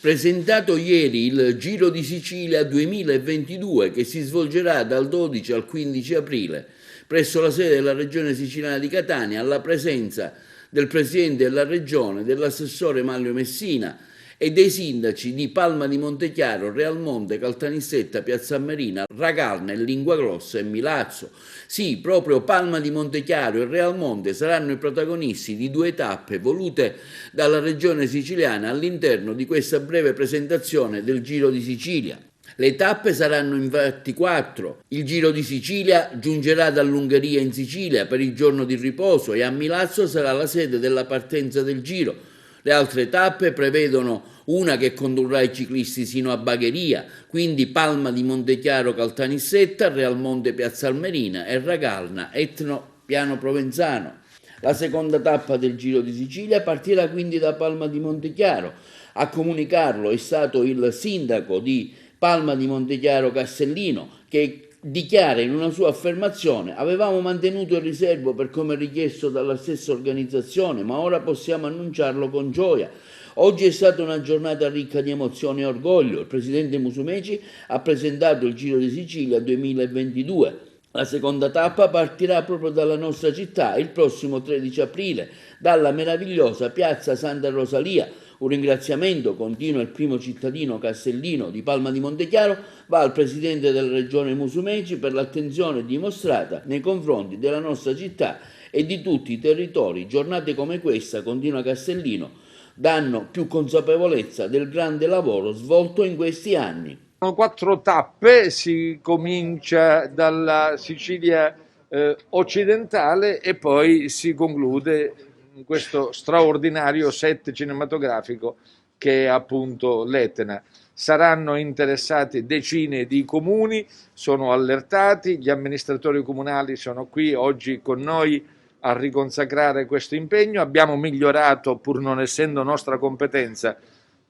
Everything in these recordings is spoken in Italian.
Presentato ieri il Giro di Sicilia 2022 che si svolgerà dal 12 al 15 aprile presso la sede della Regione Siciliana di Catania alla presenza del Presidente della Regione, dell'assessore Manlio Messina e dei sindaci di Palma di Montechiaro, Realmonte, Caltanissetta, Piazza Armerina, Ragalna, Linguaglossa e Milazzo. Sì, proprio Palma di Montechiaro e Realmonte saranno i protagonisti di due tappe volute dalla Regione Siciliana all'interno di questa breve presentazione del Giro di Sicilia. Le tappe saranno infatti 4. Il Giro di Sicilia giungerà dall'Ungheria in Sicilia per il giorno di riposo e a Milazzo sarà la sede della partenza del Giro. Le altre tappe prevedono una che condurrà i ciclisti sino a Bagheria, quindi Palma di Montechiaro Caltanissetta, Realmonte Piazza Armerina e Ragalna Etno Piano Provenzano. La seconda tappa del Giro di Sicilia partirà quindi da Palma di Montechiaro. A comunicarlo è stato il sindaco di Palma di Montechiaro Castellino, che dichiara in una sua affermazione: avevamo mantenuto il riservo per come richiesto dalla stessa organizzazione, ma ora possiamo annunciarlo con gioia. Oggi è stata una giornata ricca di emozione e orgoglio. Il presidente Musumeci ha presentato il Giro di Sicilia 2022. La seconda tappa partirà proprio dalla nostra città il prossimo 13 aprile, dalla meravigliosa piazza Santa Rosalia. Un ringraziamento, continua il primo cittadino castellino di Palma di Montechiaro, va al Presidente della Regione Musumeci per l'attenzione dimostrata nei confronti della nostra città e di tutti i territori. Giornate come questa, continua Castellino, danno più consapevolezza del grande lavoro svolto in questi anni. Sono 4 tappe, si comincia dalla Sicilia occidentale e poi si conclude in questo straordinario set cinematografico che è appunto l'Etna. Saranno interessati decine di comuni, sono allertati, gli amministratori comunali sono qui oggi con noi a riconsacrare questo impegno. Abbiamo migliorato, pur non essendo nostra competenza,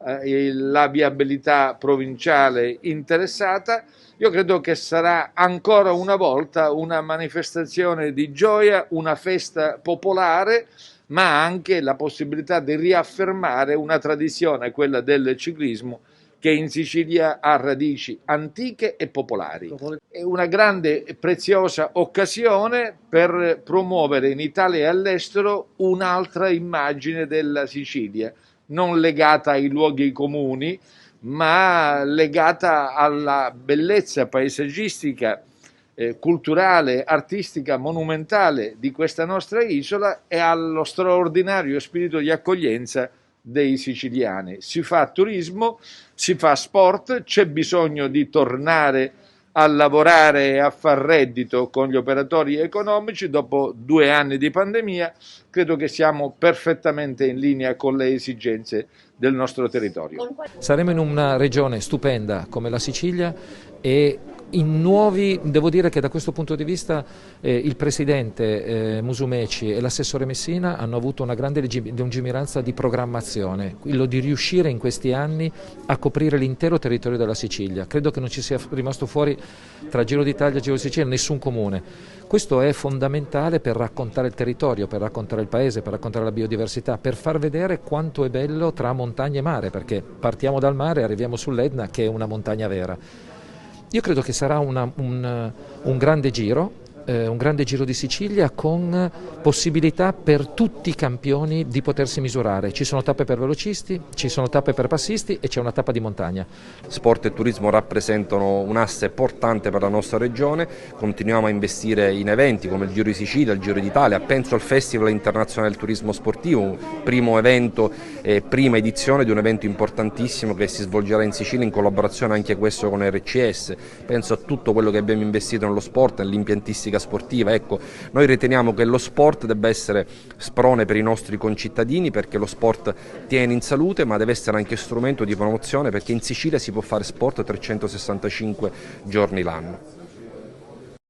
la viabilità provinciale interessata. Io credo che sarà ancora una volta una manifestazione di gioia, una festa popolare, ma anche la possibilità di riaffermare una tradizione, quella del ciclismo, che in Sicilia ha radici antiche e popolari. È una grande e preziosa occasione per promuovere in Italia e all'estero un'altra immagine della Sicilia, non legata ai luoghi comuni, ma legata alla bellezza paesaggistica, culturale, artistica, monumentale di questa nostra isola e allo straordinario spirito di accoglienza dei siciliani. Si fa turismo, si fa sport, c'è bisogno di tornare a lavorare e a far reddito con gli operatori economici. Dopo 2 anni di pandemia credo che siamo perfettamente in linea con le esigenze del nostro territorio. Saremo in una regione stupenda come la Sicilia e in nuovi, devo dire che da questo punto di vista il presidente Musumeci e l'assessore Messina hanno avuto una grande lungimiranza di programmazione, quello di riuscire in questi anni a coprire l'intero territorio della Sicilia. Credo che non ci sia rimasto fuori tra Giro d'Italia e Giro di Sicilia nessun comune. Questo è fondamentale per raccontare il territorio, per raccontare il paese, per raccontare la biodiversità, per far vedere quanto è bello tra montagna e mare, perché partiamo dal mare e arriviamo sull'Etna, che è una montagna vera. Io credo che sarà un grande giro di Sicilia con possibilità per tutti i campioni di potersi misurare. Ci sono tappe per velocisti, ci sono tappe per passisti e c'è una tappa di montagna. Sport e turismo rappresentano un asse importante per la nostra regione, continuiamo a investire in eventi come il Giro di Sicilia, il Giro d'Italia, penso al Festival Internazionale del Turismo Sportivo, primo evento e prima edizione di un evento importantissimo che si svolgerà in Sicilia in collaborazione anche questo con RCS, penso a tutto quello che abbiamo investito nello sport, nell'impiantistica sportiva. Ecco, noi riteniamo che lo sport debba essere sprone per i nostri concittadini, perché lo sport tiene in salute, ma deve essere anche strumento di promozione, perché in Sicilia si può fare sport 365 giorni l'anno.